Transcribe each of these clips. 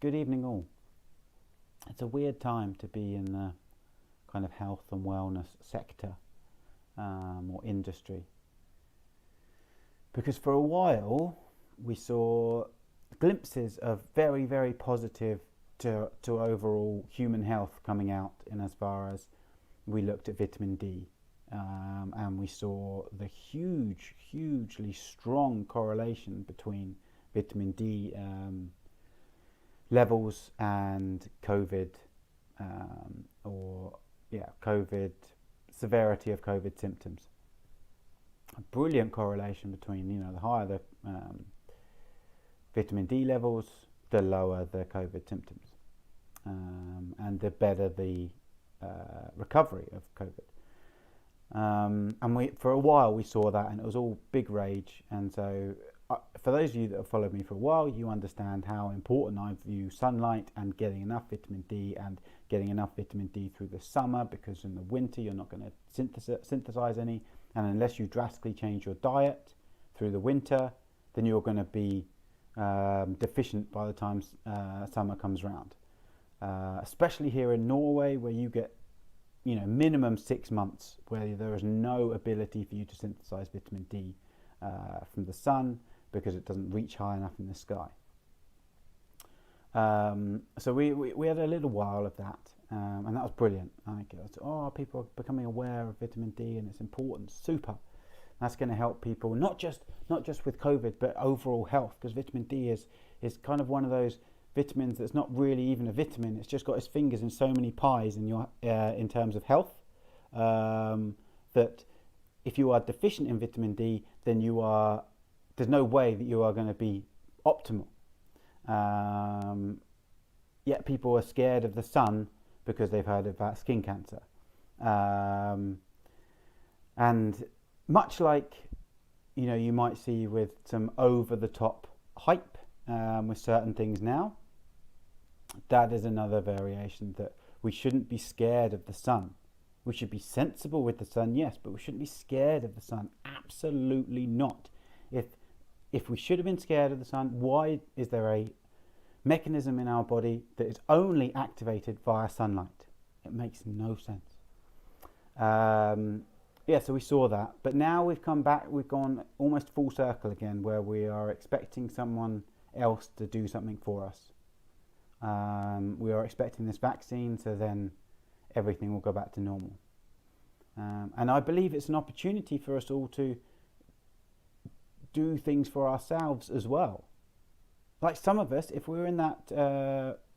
Good evening, all. It's a weird time to be in the kind of health and wellness sector or industry because for a while we saw glimpses of very, very positive to overall human health coming out in as far as we looked at vitamin D and we saw the hugely strong correlation between vitamin D levels and COVID, COVID, severity of COVID symptoms. A brilliant correlation between, the higher the vitamin D levels, the lower the COVID symptoms, and the better the recovery of COVID. And for a while we saw that, and it was all big rage. And so for those of you that have followed me for a while, you understand how important I view sunlight and getting enough vitamin D and getting enough vitamin D through the summer, because in the winter you're not going to synthesize any, and unless you drastically change your diet through the winter, then you're going to be deficient by the time summer comes around. Especially here in Norway, where you get minimum 6 months where there is no ability for you to synthesize vitamin D from the sun, because it doesn't reach high enough in the sky. So we had a little while of that, and that was brilliant. People are becoming aware of vitamin D and its importance. Super. That's going to help people not just with COVID, but overall health, because vitamin D is kind of one of those vitamins that's not really even a vitamin. It's just got its fingers in so many pies in your in terms of health, that if you are deficient in vitamin D, then there's no way that you are going to be optimal. Yet people are scared of the sun because they've heard about skin cancer. And much like, you might see with some over-the-top hype with certain things now, that is another variation, that we shouldn't be scared of the sun. We should be sensible with the sun, yes, but we shouldn't be scared of the sun. Absolutely not. If we should have been scared of the sun, why is there a mechanism in our body that is only activated via sunlight? It makes no sense. So we saw that, but now we've come back, we've gone almost full circle again, where we are expecting someone else to do something for us. We are expecting this vaccine, so then everything will go back to normal. And I believe it's an opportunity for us all to do things for ourselves as well. Like some of us, if we're in that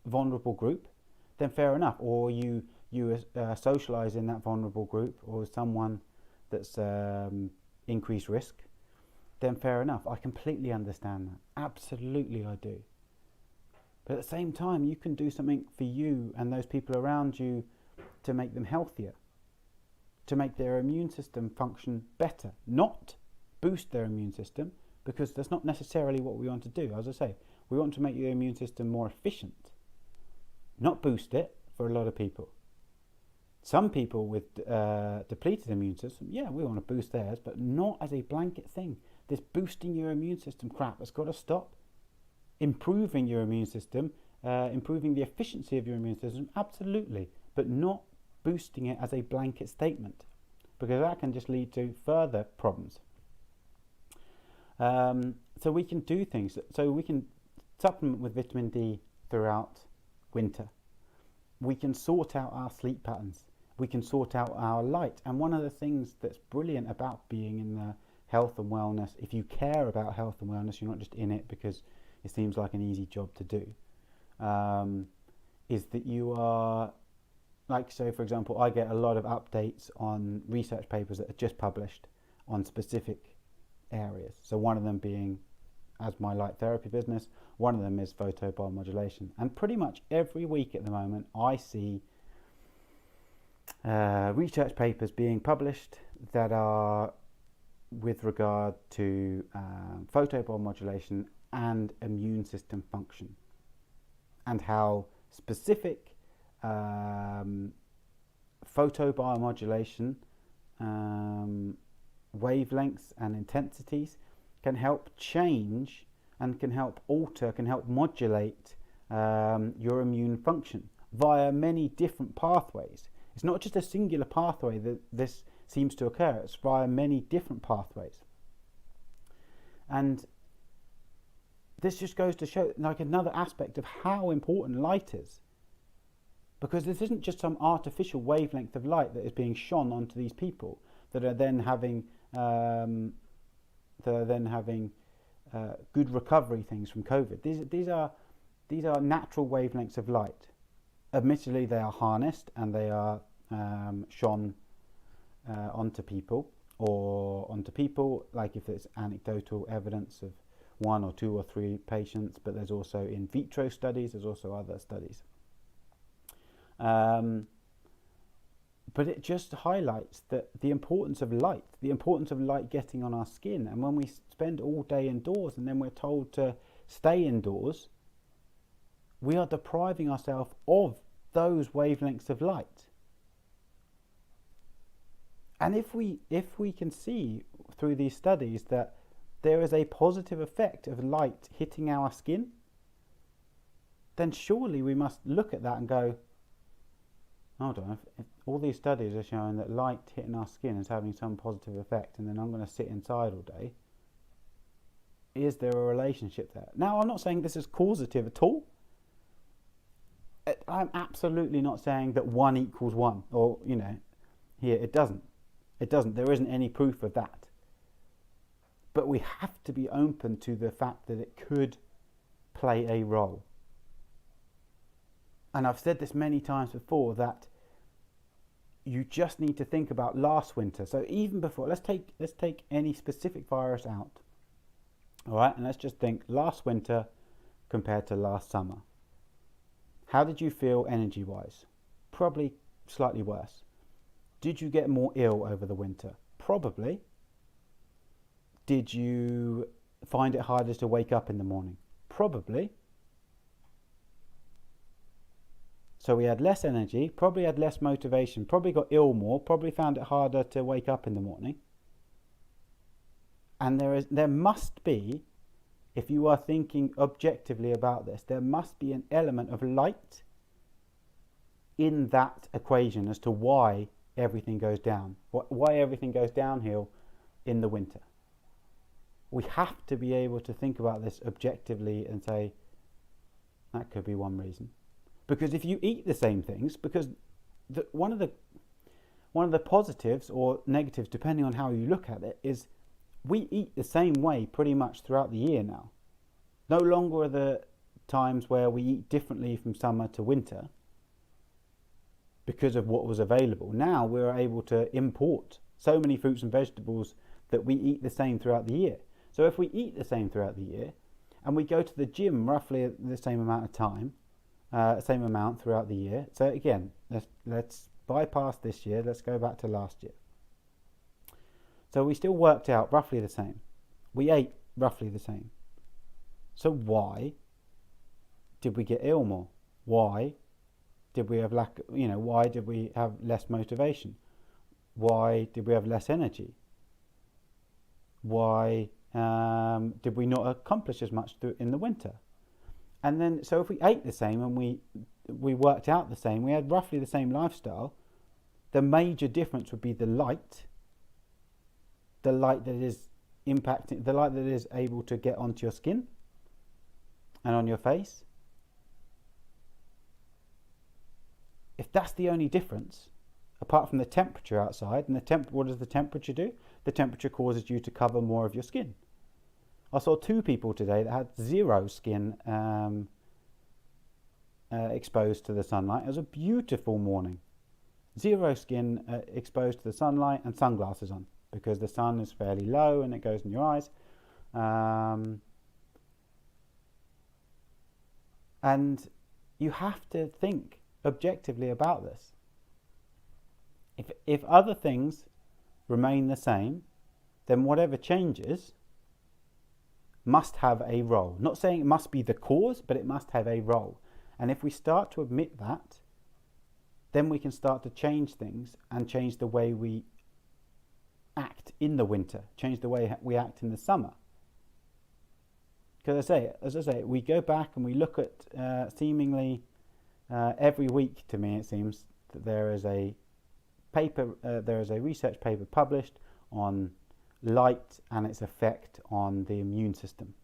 vulnerable group, then fair enough. Or you socialise in that vulnerable group, or someone that's increased risk, then fair enough. I completely understand that. Absolutely I do. But at the same time, you can do something for you and those people around you to make them healthier, to make their immune system function better, not boost their immune system, because that's not necessarily what we want to do. As I say, we want to make your immune system more efficient, not boost it for a lot of people. Some people with depleted immune system, we want to boost theirs, but not as a blanket thing. This boosting your immune system crap has got to stop. Improving your immune system, improving the efficiency of your immune system, absolutely, but not boosting it as a blanket statement, because that can just lead to further problems. So we can do things. So we can supplement with vitamin D throughout winter. We can sort out our sleep patterns. We can sort out our light. And one of the things that's brilliant about being in the health and wellness, if you care about health and wellness, you're not just in it because it seems like an easy job to do, is that you are, for example, I get a lot of updates on research papers that are just published on specific areas. So one of them being, as my light therapy business, one of them is photobiomodulation. And pretty much every week at the moment, I see research papers being published that are with regard to photobiomodulation and immune system function, and how specific photobiomodulation wavelengths and intensities can help change and can help alter, can help modulate your immune function via many different pathways. It's not just a singular pathway that this seems to occur, it's via many different pathways. And this just goes to show like another aspect of how important light is. Because this isn't just some artificial wavelength of light that is being shone onto these people that are then having good recovery things from COVID. These are natural wavelengths of light. Admittedly, they are harnessed and they are shone onto people, like if it's anecdotal evidence of 1 or 2 or 3 patients, but there's also in vitro studies, there's also other studies. But it just highlights the importance of light getting on our skin. And when we spend all day indoors and then we're told to stay indoors, we are depriving ourselves of those wavelengths of light. And if we can see through these studies that there is a positive effect of light hitting our skin, then surely we must look at that and go, hold on, if all these studies are showing that light hitting our skin is having some positive effect, and then I'm going to sit inside all day, is there a relationship there? Now, I'm not saying this is causative at all. I'm absolutely not saying that 1 equals 1, or, here it doesn't. It doesn't. There isn't any proof of that. But we have to be open to the fact that it could play a role. And I've said this many times before, that you just need to think about last winter. So even before, let's take any specific virus out. All right, and let's just think last winter compared to last summer. How did you feel energy-wise? Probably slightly worse. Did you get more ill over the winter? Probably. Did you find it harder to wake up in the morning? Probably. So we had less energy, probably had less motivation, probably got ill more, probably found it harder to wake up in the morning. And there must be, if you are thinking objectively about this, there must be an element of light in that equation as to why everything goes down, why everything goes downhill in the winter. We have to be able to think about this objectively and say, that could be one reason. Because if you eat the same things, because one of the positives or negatives, depending on how you look at it, is we eat the same way pretty much throughout the year now. No longer are there times where we eat differently from summer to winter because of what was available. Now we're able to import so many fruits and vegetables that we eat the same throughout the year. So if we eat the same throughout the year and we go to the gym roughly the same amount of time, same amount throughout the year. So again, let's bypass this year. Let's go back to last year. So we still worked out roughly the same. We ate roughly the same. So why did we get ill more? Why did we have why did we have less motivation? Why did we have less energy? Why did we not accomplish as much in the winter? And then, so if we ate the same and we worked out the same, we had roughly the same lifestyle, the major difference would be the light that is impacting, the light that is able to get onto your skin and on your face. If that's the only difference, apart from the temperature outside, and what does the temperature do? The temperature causes you to cover more of your skin. I saw 2 people today that had zero skin exposed to the sunlight. It was a beautiful morning. Zero skin exposed to the sunlight and sunglasses on because the sun is fairly low and it goes in your eyes. And you have to think objectively about this. If other things remain the same, then whatever changes must have a role. Not saying it must be the cause, but it must have a role. And if we start to admit that, then we can start to change things and change the way we act in the winter, change the way we act in the summer. Because as I say, we go back and we look at seemingly every week. To me, it seems that there is a research paper published on light and its effect on the immune system,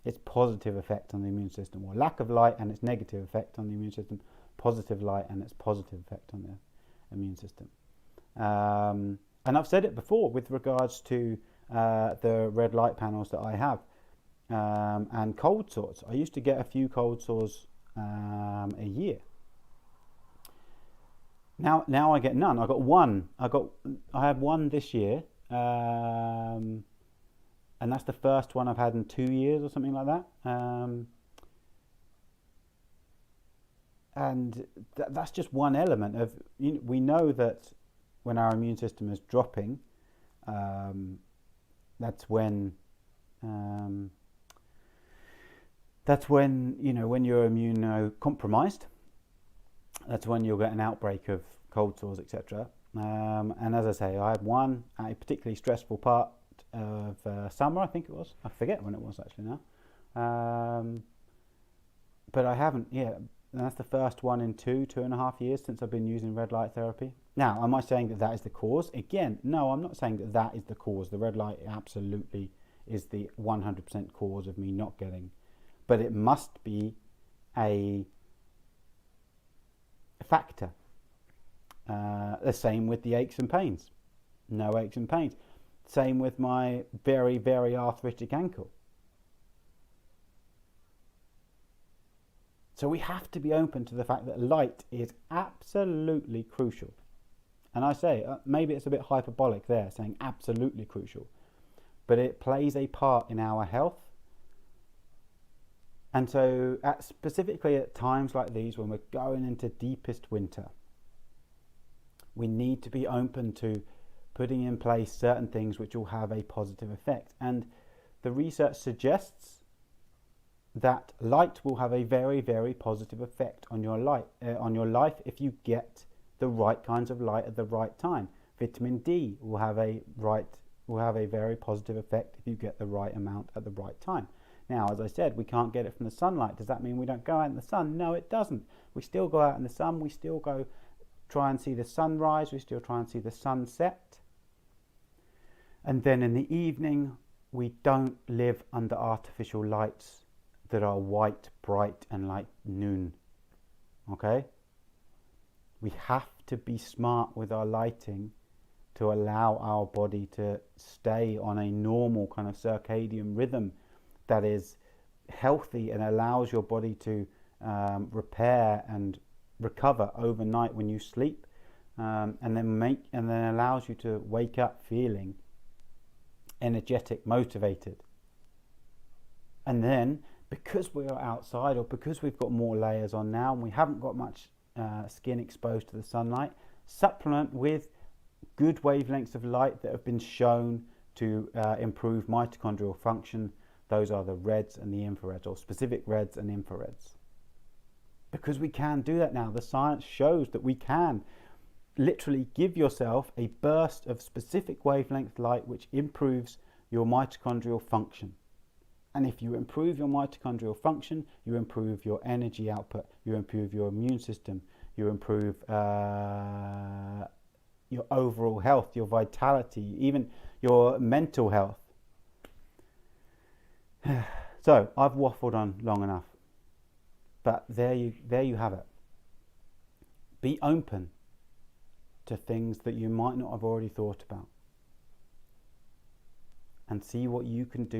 its positive effect on the immune system, or lack of light and its negative effect on the immune system, positive light and its positive effect on the immune system. And I've said it before with regards to the red light panels that I have, and cold sores. I used to get a few cold sores a year. Now I get none. I got one. I had one this year, and that's the first one I've had in 2 years or something like that. And that's just one element of. We know that when our immune system is dropping, that's when when you're immunocompromised. That's when you'll get an outbreak of cold sores, etc. And as I say, I had one at a particularly stressful part of summer, I think it was. I forget when it was actually now. But I haven't, and that's the first one in 2.5 years since I've been using red light therapy. Now, am I saying that that is the cause? Again, no, I'm not saying that that is the cause. The red light absolutely is the 100% cause of me not getting. But it must be a factor. The same with the aches and pains. No aches and pains. Same with my very, very arthritic ankle. So we have to be open to the fact that light is absolutely crucial. And I say, maybe it's a bit hyperbolic there, saying absolutely crucial. But it plays a part in our health. And so specifically at times like these, when we're going into deepest winter, we need to be open to putting in place certain things which will have a positive effect. And the research suggests that light will have a very, very positive effect on your life if you get the right kinds of light at the right time. Vitamin D will have a very positive effect if you get the right amount at the right time. Now, as I said, we can't get it from the sunlight. Does that mean we don't go out in the sun? No, it doesn't. We still go out in the sun. We still go try and see the sunrise. We still try and see the sunset. And then in the evening, we don't live under artificial lights that are white, bright, and like noon. Okay? We have to be smart with our lighting to allow our body to stay on a normal kind of circadian rhythm that is healthy and allows your body to repair and recover overnight when you sleep, and then allows you to wake up feeling energetic, motivated. And then, because we are outside, or because we've got more layers on now and we haven't got much skin exposed to the sunlight, supplement with good wavelengths of light that have been shown to improve mitochondrial function. Those are the reds and the infrareds, or specific reds and infrareds. Because we can do that now. The science shows that we can literally give yourself a burst of specific wavelength light which improves your mitochondrial function. And if you improve your mitochondrial function, you improve your energy output, you improve your immune system, you improve your overall health, your vitality, even your mental health. So I've waffled on long enough, but there you have it. Be open to things that you might not have already thought about, and see what you can do